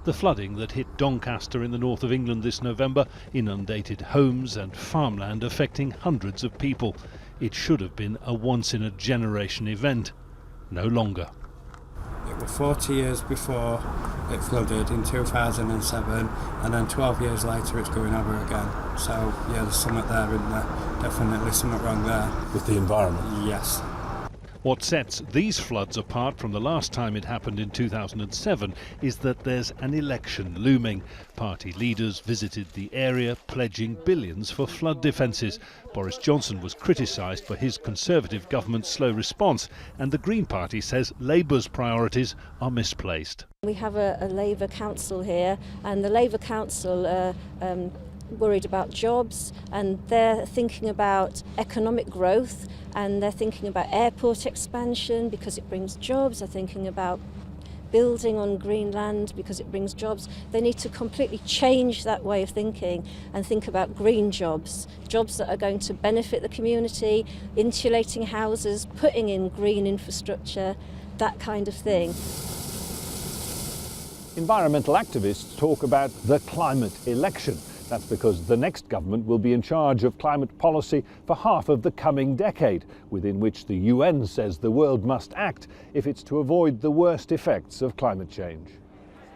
The flooding that hit Doncaster in the north of England this November inundated homes and farmland, affecting hundreds of people. It should have been a once-in-a-generation event. No longer. It was 40 years before it flooded in 2007, and then 12 years later it's going over again. So yeah, there's something there, isn't there? Definitely something wrong there. With the environment? Yes. What sets these floods apart from the last time it happened in 2007 is that there's an election looming. Party leaders visited the area, pledging billions for flood defences. Boris Johnson was criticised for his Conservative government's slow response, and the Green Party says Labour's priorities are misplaced. We have a Labour council here, and the Labour council worried about jobs, and they're thinking about economic growth, and they're thinking about airport expansion because it brings jobs. They're thinking about building on green land because it brings jobs. They need to completely change that way of thinking and think about green jobs, jobs that are going to benefit the community, insulating houses, putting in green infrastructure, that kind of thing. Environmental activists talk about the climate election. That's because the next government will be in charge of climate policy for half of the coming decade, within which the UN says the world must act if it's to avoid the worst effects of climate change.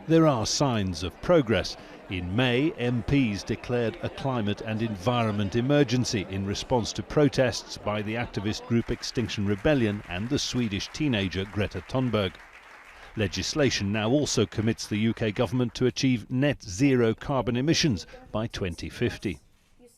There are signs of progress. In May, MPs declared a climate and environment emergency in response to protests by the activist group Extinction Rebellion and the Swedish teenager Greta Thunberg. Legislation now also commits the UK government to achieve net zero carbon emissions by 2050.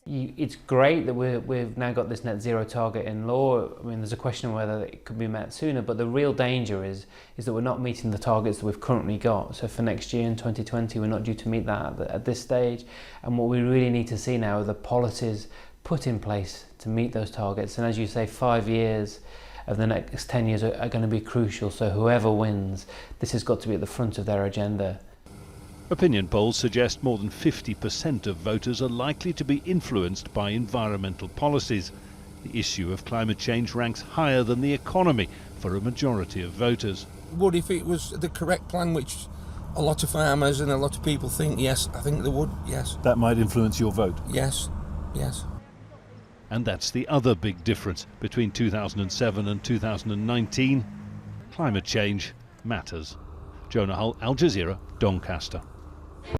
It's great that we've now got this net zero target in law. I mean, there's a question of whether it could be met sooner, but the real danger is that we're not meeting the targets that we've currently got. So for next year in 2020, we're not due to meet that at this stage. And what we really need to see now are the policies put in place to meet those targets. And as you say, 5 years of the next 10 years are going to be crucial, so whoever wins, this has got to be at the front of their agenda. Opinion polls suggest more than 50% of voters are likely to be influenced by environmental policies. The issue of climate change ranks higher than the economy for a majority of voters. Would if it was the correct plan, which a lot of farmers and a lot of people think, yes, I think they would, yes. That might influence your vote? Yes, yes. And that's the other big difference between 2007 and 2019. Climate change matters. Jonah, Al Jazeera, Doncaster.